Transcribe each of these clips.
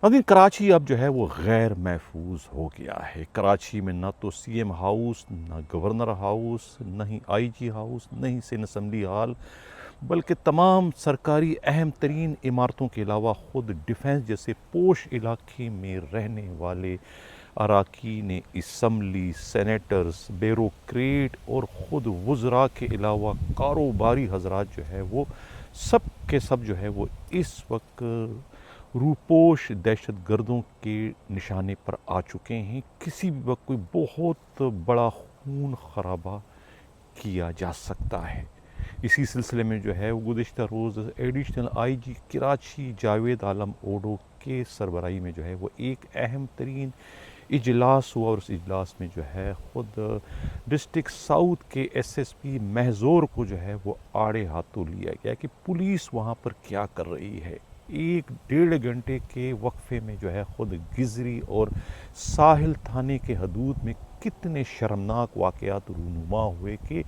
لیکن کراچی اب جو ہے وہ غیر محفوظ ہو گیا ہے۔ کراچی میں نہ تو سی ایم ہاؤس، نہ گورنر ہاؤس، نہ ہی آئی جی ہاؤس، نہ ہی سندھ اسمبلی ہال، بلکہ تمام سرکاری اہم ترین عمارتوں کے علاوہ خود ڈیفنس جیسے پوش علاقے میں رہنے والے اراکین اسمبلی، سینیٹرز، بیوروکریٹ اور خود وزراء کے علاوہ کاروباری حضرات جو ہے وہ سب کے سب جو ہے وہ اس وقت روپوش دہشت گردوں کے نشانے پر آ چکے ہیں۔ کسی بھی وقت کوئی بہت بڑا خون خرابہ کیا جا سکتا ہے۔ اسی سلسلے میں جو ہے گزشتہ روز additional I G Karachi Javed Alam odo کے سربراہی میں جو ہے وہ ایک اہم ترین اجلاس ہوا، اور اس اجلاس میں جو ہے خود ڈسٹرکٹ ساؤتھ کے ایس ایس پی محظور کو جو ہے وہ آڑے ہاتھوں لیا گیا کہ پولیس وہاں پر کیا کر رہی ہے۔ ایک ڈیڑھ گھنٹے کے وقفے میں جو ہے خود گزری اور ساحل تھانے کے حدود میں کتنے شرمناک واقعات رونما ہوئے کہ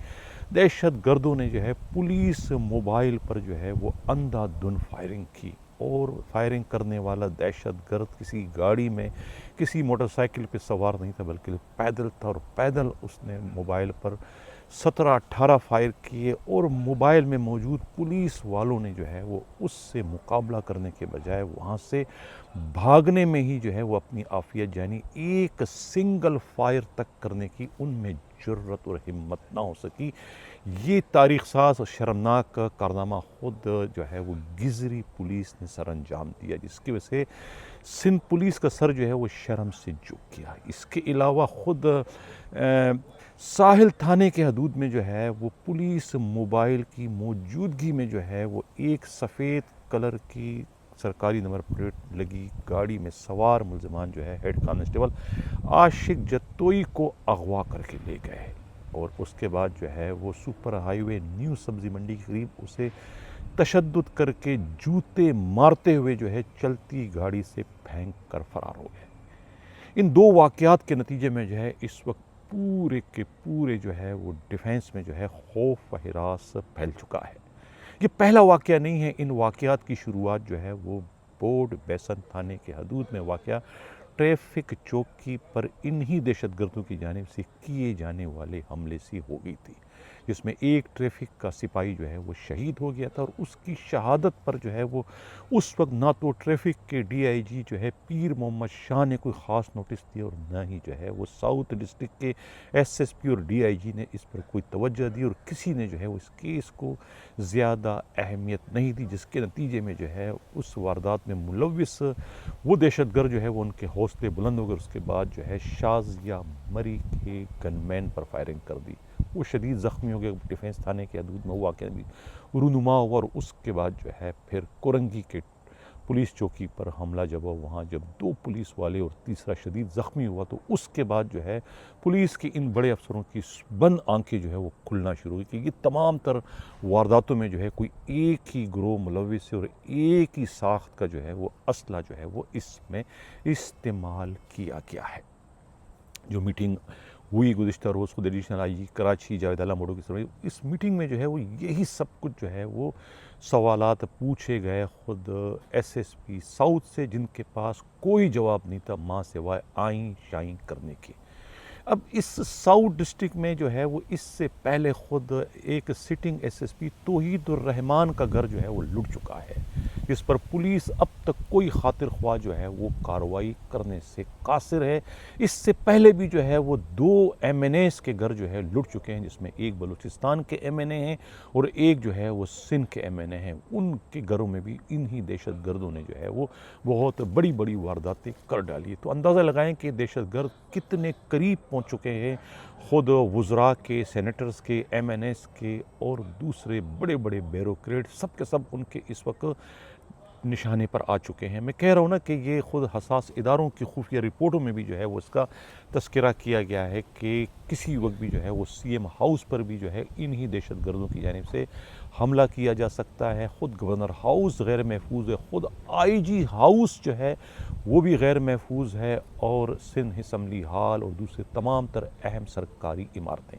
دہشت گردوں نے جو ہے پولیس موبائل پر جو ہے وہ اندھا دھند فائرنگ کی، اور فائرنگ کرنے والا دہشت گرد کسی گاڑی میں، کسی موٹر سائیکل پہ سوار نہیں تھا، بلکہ پیدل تھا، اور پیدل اس نے موبائل پر 17-18 فائر کیے، اور موبائل میں موجود پولیس والوں نے جو ہے وہ اس سے مقابلہ کرنے کے بجائے وہاں سے بھاگنے میں ہی جو ہے وہ اپنی عافیت جانی، ایک سنگل فائر تک کرنے کی ان میں جرت اور ہمت نہ ہو سکی۔ یہ تاریخ ساز اور شرمناک کارنامہ خود جو ہے وہ گزری پولیس نے سر انجام دیا، جس کی وجہ سے سندھ پولیس کا سر جو ہے وہ شرم سے جھک گیا۔ اس کے علاوہ خود ساحل تھانے کے حدود میں جو ہے وہ پولیس موبائل کی موجودگی میں جو ہے وہ ایک سفید کلر کی سرکاری نمبر پلیٹ لگی گاڑی میں سوار ملزمان جو ہے ہیڈ کانسٹیبل عاشق جتوئی کو اغوا کر کے لے گئے، اور اس کے بعد جو ہے وہ سپر ہائی وے نیو سبزی منڈی کے قریب اسے تشدد کر کے جوتے مارتے ہوئے جو ہے چلتی گاڑی سے پھینک کر فرار ہو گئے۔ ان دو واقعات کے نتیجے میں جو ہے اس وقت پورے کے پورے جو ہے وہ ڈیفینس میں جو ہے خوف و ہراس پھیل چکا ہے۔ یہ پہلا واقعہ نہیں ہے، ان واقعات کی شروعات جو ہے وہ بورڈ بیسن تھانے کے حدود میں واقعہ ٹریفک چوکی پر انہی دہشت گردوں کی جانب سے کیے جانے والے حملے سے ہو گئی تھی، جس میں ایک ٹریفک کا سپاہی جو ہے وہ شہید ہو گیا تھا، اور اس کی شہادت پر جو ہے وہ اس وقت نہ تو ٹریفک کے ڈی آئی جی جو ہے پیر محمد شاہ نے کوئی خاص نوٹس دیا، اور نہ ہی جو ہے وہ ساؤتھ ڈسٹرکٹ کے ایس ایس پی اور ڈی آئی جی نے اس پر کوئی توجہ دی، اور کسی نے جو ہے اس کیس کو زیادہ اہمیت نہیں دی، جس کے نتیجے میں جو ہے اس واردات میں ملوث وہ دہشت گرد جو ہے وہ ان کے حوصلے بلند ہو گئے، اس کے بعد جو ہے شازیہ مری کے گن مین پر فائرنگ کر دی۔ وہ شدید زخمی ہو گئے، ڈیفینس تھانے کے حدود میں ہوا کہ بھی رونما ہوا، اور اس کے بعد جو ہے پھر کورنگی کے پولیس چوکی پر حملہ جب ہوا، وہاں جب 2 پولیس والے اور تیسرا شدید زخمی ہوا، تو اس کے بعد جو ہے پولیس کے ان بڑے افسروں کی بند آنکھیں جو ہے وہ کھلنا شروع ہوئی کہ یہ تمام تر وارداتوں میں جو ہے کوئی ایک ہی گروہ ملوث ہے، اور ایک ہی ساخت کا جو ہے وہ اسلحہ جو ہے وہ اس میں استعمال کیا گیا ہے۔ جو میٹنگ ہوئی گزشتہ روز خود additional I G Karachi Javed Alam Odho کی سربراہی، اس میٹنگ میں جو ہے وہ یہی سب کچھ جو ہے وہ سوالات پوچھے گئے خود ایس ایس پی ساؤتھ سے، جن کے پاس کوئی جواب نہیں تھا ماں سوائے آئیں شائیں کرنے کے۔ اب اس ساؤتھ ڈسٹرکٹ میں جو ہے وہ اس سے پہلے خود ایک سٹنگ ایس ایس پی توحید الرحمان کا گھر جو ہے وہ لٹ چکا ہے، جس پر پولیس اب تک کوئی خاطر خواہ جو ہے وہ کارروائی کرنے سے قاصر ہے۔ اس سے پہلے بھی جو ہے وہ 2 ایم این ایز کے گھر جو ہے لٹ چکے ہیں، جس میں ایک بلوچستان کے ایم این اے ہیں اور ایک جو ہے وہ سندھ کے ایم این اے ہیں۔ ان کے گھروں میں بھی انہی دہشت گردوں نے جو ہے وہ بہت بڑی بڑی وارداتیں کر ڈالی۔ تو اندازہ لگائیں کہ دہشت گرد کتنے قریب پہنچ چکے ہیں خود وزراء کے، سینیٹرز کے، ایم این ایز کے اور دوسرے بڑے بڑے بیوروکریٹ، سب کے سب ان کے اس وقت نشانے پر آ چکے ہیں۔ میں کہہ رہا ہوں نا کہ یہ خود حساس اداروں کی خفیہ رپورٹوں میں بھی جو ہے وہ اس کا تذکرہ کیا گیا ہے کہ کسی وقت بھی جو ہے وہ سی ایم ہاؤس پر بھی جو ہے انہی دہشت گردوں کی جانب سے حملہ کیا جا سکتا ہے۔ خود گورنر ہاؤس غیر محفوظ ہے، خود آئی جی ہاؤس جو ہے وہ بھی غیر محفوظ ہے، اور سندھ اسمبلی ہال اور دوسرے تمام تر اہم سرکاری عمارتیں۔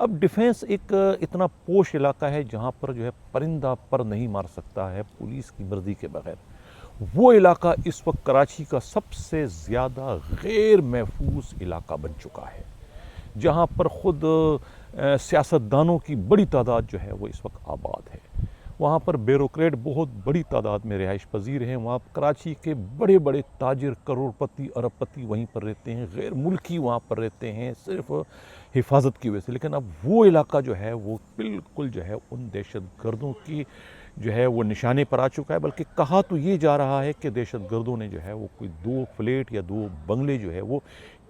اب ڈیفینس ایک اتنا پوش علاقہ ہے جہاں پر جو ہے پرندہ پر نہیں مار سکتا ہے پولیس کی مرضی کے بغیر۔ وہ علاقہ اس وقت کراچی کا سب سے زیادہ غیر محفوظ علاقہ بن چکا ہے، جہاں پر خود سیاستدانوں کی بڑی تعداد جو ہے وہ اس وقت آباد ہے۔ وہاں پر بیوروکریٹ بہت بڑی تعداد میں رہائش پذیر ہیں۔ وہاں کراچی کے بڑے بڑے تاجر، کروڑ پتی، ارب پتی وہیں پر رہتے ہیں، غیر ملکی وہاں پر رہتے ہیں صرف حفاظت کی وجہ سے۔ لیکن اب وہ علاقہ جو ہے وہ بالکل جو ہے ان دہشت گردوں کی جو ہے وہ نشانے پر آ چکا ہے، بلکہ کہا تو یہ جا رہا ہے کہ دہشت گردوں نے جو ہے وہ کوئی 2 فلیٹ یا 2 بنگلے جو ہے وہ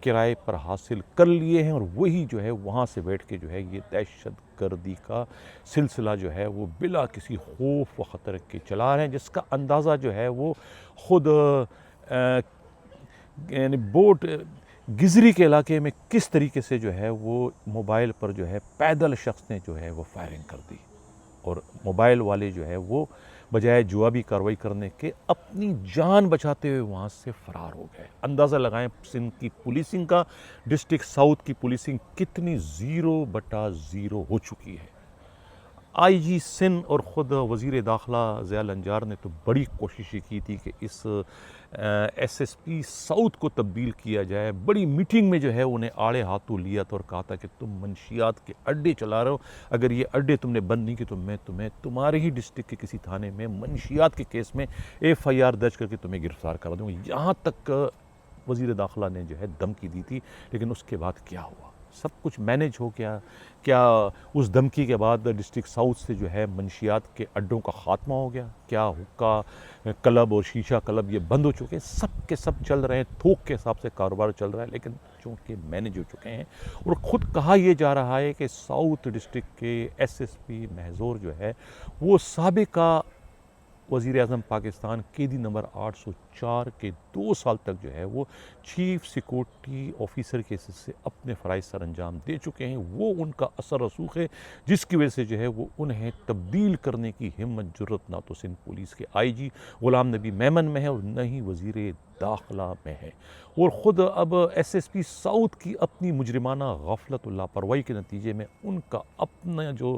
کرائے پر حاصل کر لیے ہیں، اور وہی جو ہے وہاں سے بیٹھ کے جو ہے یہ دہشت گردی کا سلسلہ جو ہے وہ بلا کسی خوف و خطر کے چلا رہے ہیں، جس کا اندازہ جو ہے وہ خود یعنی بوٹ گزری کے علاقے میں کس طریقے سے جو ہے وہ موبائل پر جو ہے پیدل شخص نے جو ہے وہ فائرنگ کر دی، اور موبائل والے جو ہے وہ بجائے جوابی کارروائی کرنے کے اپنی جان بچاتے ہوئے وہاں سے فرار ہو گئے۔ اندازہ لگائیں سندھ کی پولیسنگ کا، ڈسٹرکٹ ساؤتھ کی پولیسنگ کتنی 0/0 ہو چکی ہے۔ آئی جی سندھ اور خود وزیر داخلہ ضیاء الانجار نے تو بڑی کوششیں کی تھی کہ اس ایس ایس پی ساؤتھ کو تبدیل کیا جائے۔ بڑی میٹنگ میں جو ہے انہیں آڑے ہاتھوں لیا تھا اور کہا تھا کہ تم منشیات کے اڈے چلا رہے ہو، اگر یہ اڈے تم نے بند نہیں کی تو میں تمہیں تمہارے ہی ڈسٹرکٹ کے کسی تھانے میں منشیات کے کیس میں FIR درج کر کے تمہیں گرفتار کرا دوں گا۔ یہاں تک وزیر داخلہ نے جو ہے دھمکی دی تھی، لیکن اس کے بعد کیا ہوا؟ سب کچھ مینیج ہو گیا۔ کیا اس دھمکی کے بعد ڈسٹرکٹ ساؤتھ سے جو ہے منشیات کے اڈوں کا خاتمہ ہو گیا؟ کیا حقہ کلب اور شیشہ کلب یہ بند ہو چکے؟ سب کے سب چل رہے ہیں، تھوک کے حساب سے کاروبار چل رہا ہے، لیکن چونکہ مینیج ہو چکے ہیں۔ اور خود کہا یہ جا رہا ہے کہ ساؤتھ ڈسٹرکٹ کے SSP محظور جو ہے وہ سابقہ وزیر اعظم پاکستان قیدی نمبر 804 کے 2 سال تک جو ہے وہ چیف سیکورٹی آفیسر کے حیثیت سے اپنے فرائض سر انجام دے چکے ہیں۔ وہ ان کا اثر رسوخ ہے، جس کی وجہ سے جو ہے وہ انہیں تبدیل کرنے کی ہمت جرت نہ تو سندھ پولیس کے IG غلام نبی میمن میں ہے اور نہ ہی وزیر داخلہ میں ہے۔ اور خود اب SSP ساؤتھ کی اپنی مجرمانہ غفلت اور لاپرواہی کے نتیجے میں ان کا اپنا جو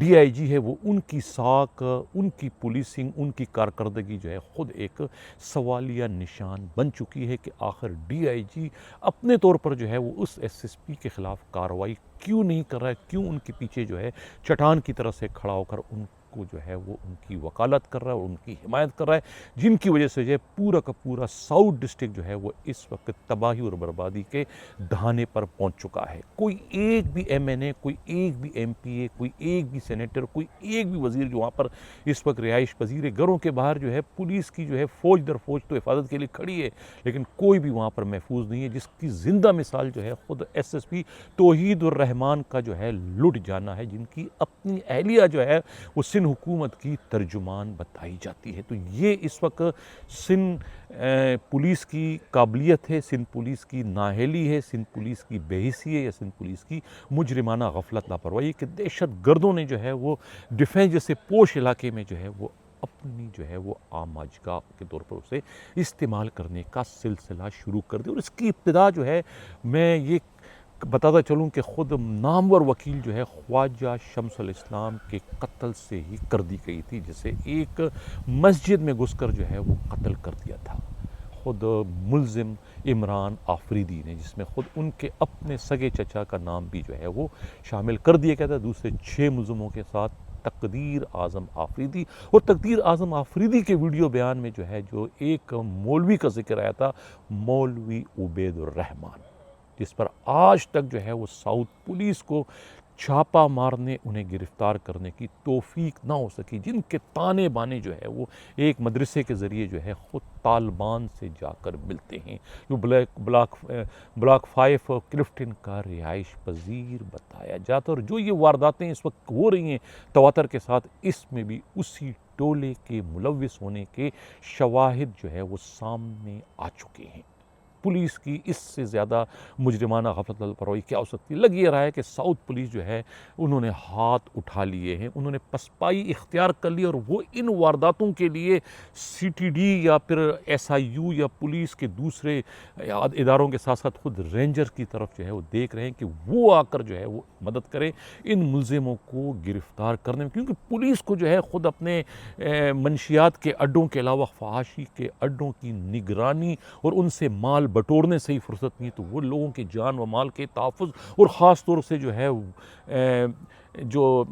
DIG ہے وہ ان کی ساکھ، ان کی پولیسنگ، ان کی کارکردگی جو ہے خود ایک سوالیہ نشان بن چکی ہے کہ آخر DIG اپنے طور پر جو ہے وہ اس SSP کے خلاف کارروائی کیوں نہیں کر رہا ہے، کیوں ان کے پیچھے جو ہے چٹان کی طرح سے کھڑا ہو کر ان کو جو ہے وہ ان کی وکالت کر رہا ہے اور ان کی حمایت کر رہا ہے، جن کی وجہ سے جو ہے پورا کا پورا ساؤتھ ڈسٹرکٹ جو ہے وہ اس وقت تباہی اور بربادی کے دہانے پر پہنچ چکا ہے۔ کوئی ایک بھی MNA، کوئی ایک بھی MPA، کوئی ایک بھی سینیٹر، کوئی ایک بھی وزیر جو وہاں پر اس وقت رہائش پذیر ہے، گھروں کے باہر جو ہے پولیس کی جو ہے فوج در فوج تو حفاظت کے لیے کھڑی ہے، لیکن کوئی بھی وہاں پر محفوظ نہیں ہے، جس کی زندہ مثال جو ہے خود SSP توحید الرحمان کا جو ہے لٹ جانا ہے، جن کی اپنی اہلیہ جو ہے وہ سندھ حکومت کی ترجمان بتائی جاتی ہے۔ تو یہ اس وقت سندھ پولیس کی قابلیت ہے، سندھ پولیس کی نااہلی ہے، سندھ پولیس کی بے حسی ہے، یا سندھ پولیس کی مجرمانہ غفلت لاپرواہی کہ دہشت گردوں نے جو ہے وہ ڈیفینس جیسے پوش علاقے میں جو ہے وہ اپنی جو ہے وہ عام آجگاہ کے طور پر اسے استعمال کرنے کا سلسلہ شروع کر دیا۔ اور اس کی ابتدا جو ہے میں یہ بتاتا چلوں کہ خود نامور وکیل جو ہے خواجہ شمس الاسلام کے قتل سے ہی کر دی گئی تھی، جسے ایک مسجد میں گھس کر جو ہے وہ قتل کر دیا تھا خود ملزم عمران آفریدی نے، جس میں خود ان کے اپنے سگے چچا کا نام بھی جو ہے وہ شامل کر دیا گیا تھا دوسرے 6 ملزموں کے ساتھ، تقدیر اعظم آفریدی۔ اور تقدیر اعظم آفریدی کے ویڈیو بیان میں جو ہے جو ایک مولوی کا ذکر آیا تھا، مولوی عبید الرحمان، جس پر آج تک جو ہے وہ ساؤتھ پولیس کو چھاپا مارنے، انہیں گرفتار کرنے کی توفیق نہ ہو سکی، جن کے تانے بانے جو ہے وہ ایک مدرسے کے ذریعے جو ہے خود طالبان سے جا کر ملتے ہیں، جو بلاک 5 کلفٹن کا رہائش پذیر بتایا جاتا ہے۔ اور جو یہ وارداتیں اس وقت ہو رہی ہیں تواتر کے ساتھ، اس میں بھی اسی ٹولے کے ملوث ہونے کے شواہد جو ہے وہ سامنے آ چکے ہیں۔ پولیس کی اس سے زیادہ مجرمانہ غفلت لاپرواہی کیا ہو سکتی ہے؟ لگ یہ رہا ہے کہ ساؤتھ پولیس جو ہے انہوں نے ہاتھ اٹھا لیے ہیں، انہوں نے پسپائی اختیار کر لی، اور وہ ان وارداتوں کے لیے سی ٹی ڈی یا پھر ایس آئی یو یا پولیس کے دوسرے اداروں کے ساتھ ساتھ خود رینجر کی طرف جو ہے وہ دیکھ رہے ہیں کہ وہ آ کر جو ہے وہ مدد کریں ان ملزموں کو گرفتار کرنے میں، کیونکہ پولیس کو جو ہے خود اپنے منشیات کے اڈوں کے علاوہ فحاشی کے اڈوں کی نگرانی اور ان سے مال بٹورنے سے ہی فرصت نہیں، تو وہ لوگوں کے جان و مال کے تحفظ، اور خاص طور سے جو ہے جو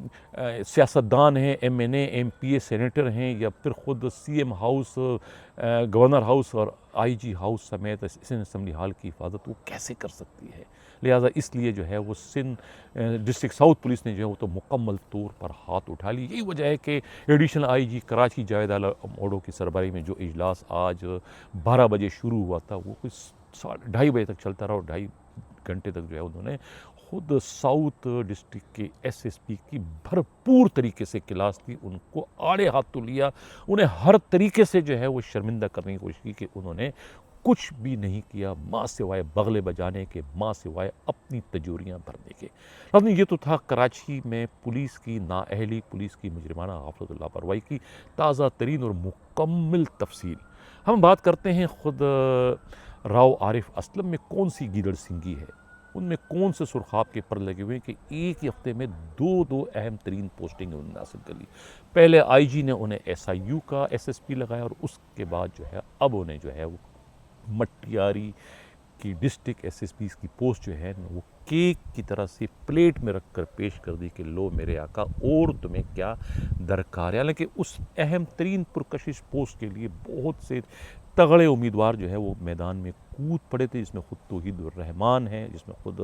سیاستدان ہیں، M N A M P A senator ہیں، یا پھر خود C M house, governor house اور آئی جی ہاؤس سمیت اسمبلی ہال کی حفاظت وہ کیسے کر سکتی ہے؟ لہٰذا اس لیے جو ہے وہ سندھ ڈسٹرکٹ ساؤتھ پولیس نے جو ہے وہ تو مکمل طور پر ہاتھ اٹھا لی۔ یہی وجہ ہے کہ additional I G Karachi Javed Alam Odho کی سربراہی میں جو اجلاس آج 12 بجے شروع ہوا تھا، وہ کچھ 2:30 بجے تک چلتا رہا، اور 2.5 گھنٹے تک جو ہے انہوں نے خود ساؤتھ ڈسٹرکٹ کے ایس ایس پی کی بھرپور طریقے سے کلاس دی، ان کو آڑے ہاتھوں لیا، انہیں ہر طریقے سے جو ہے وہ شرمندہ کرنے کی کوشش کی کہ انہوں نے کچھ بھی نہیں کیا ماں سوائے بغلے بجانے کے، ماں سوائے اپنی تجوریاں بھرنے کے۔ یہ تو تھا کراچی میں پولیس کی نااہلی، پولیس کی مجرمانہ غفلت اور لاپرواہی کی تازہ ترین اور مکمل تفصیل۔ ہم بات کرتے ہیں خود راؤ عارف اسلم میں کون سی گیدڑ سنگی ہے، ان میں کون سے سرخاب کے پر لگے ہوئے کہ ایک ہی ہفتے میں دو اہم ترین پوسٹنگ انہوں نے حاصل کر لی۔ پہلے آئی جی نے انہیں ایس آئی یو کا ایس ایس پی لگایا، اور اس کے بعد جو ہے اب انہیں جو ہے وہ مٹیاری کی ڈسٹرکٹ ایس ایس پی کی پوسٹ جو ہے وہ کیک کی طرح سے پلیٹ میں رکھ کر پیش کر دی کہ لو میرے آقا اور تمہیں کیا درکار ہے۔ حالانکہ اس اہم ترین پرکشش پوسٹ کے لیے بہت سے تگڑے امیدوار جو ہے وہ میدان میں کود پڑے تھے، جس میں خود توحید الرحمان ہے، جس میں خود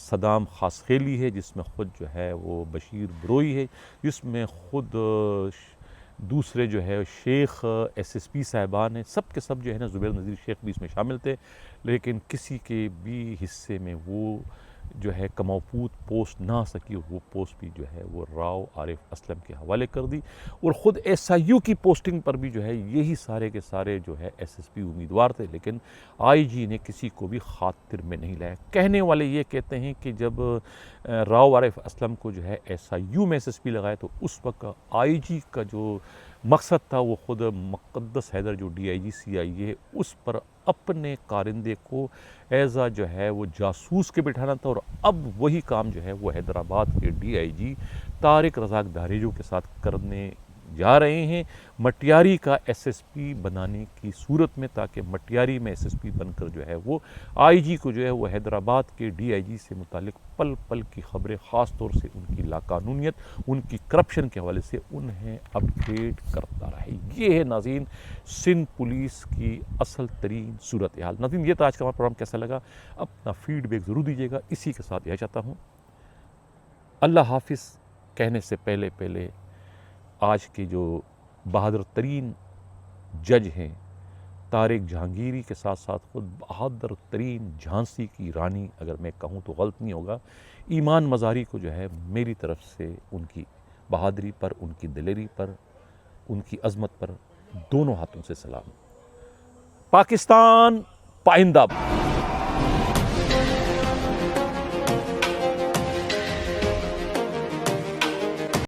صدام خاصخیلی ہے، جس میں خود جو ہے وہ بشیر بروئی ہے، جس میں خود دوسرے جو ہے شیخ ایس ایس پی صاحبان ہیں، سب کے سب جو ہے نا، زبیر نذیر شیخ بھی اس میں شامل تھے، لیکن کسی کے بھی حصے میں وہ جو ہے کموپوت پوسٹ نہ آ سکی، اور وہ پوسٹ بھی جو ہے وہ راؤ عارف اسلم کے حوالے کر دی۔ اور خود ایس آئی یو کی پوسٹنگ پر بھی جو ہے یہی سارے کے سارے جو ہے ایس ایس پی امیدوار تھے، لیکن آئی جی نے کسی کو بھی خاطر میں نہیں لایا۔ کہنے والے یہ کہتے ہیں کہ جب راؤ عارف اسلم کو جو ہے ایس آئی یو میں ایس ایس پی لگایا، تو اس وقت آئی جی کا جو مقصد تھا وہ خود مقدس حیدر جو ڈی آئی جی سی آئی اے ہے، اس پر اپنے کارندے کو ایزا جو ہے وہ جاسوس کے بٹھانا تھا، اور اب وہی کام جو ہے وہ حیدرآباد کے ڈی آئی جی طارق رزاق داریجو کے ساتھ کرنے جا رہے ہیں، مٹیاری کا ایس ایس پی بنانے کی صورت میں، تاکہ مٹیاری میں ایس ایس پی بن کر جو ہے وہ آئی جی کو جو ہے وہ حیدرآباد کے ڈی آئی جی سے متعلق پل پل کی خبریں، خاص طور سے ان کی لاقانونیت، ان کی کرپشن کے حوالے سے انہیں اپڈیٹ کرتا رہے۔ یہ ہے ناظرین سندھ پولیس کی اصل ترین صورتحال۔ ناظرین یہ تھا آج کا ہمارا پروگرام، کیسا لگا اپنا فیڈ بیک ضرور دیجیے گا۔ اسی کے ساتھ یہ چاہتا ہوں اللہ حافظ کہنے سے پہلے آج کے جو بہادر ترین جج ہیں طارق جہانگیری کے ساتھ ساتھ خود بہادر ترین جھانسی کی رانی، اگر میں کہوں تو غلط نہیں ہوگا، ایمان مزاری کو جو ہے میری طرف سے ان کی بہادری پر، ان کی دلیری پر، ان کی عظمت پر دونوں ہاتھوں سے سلام۔ پاکستان پائندہ۔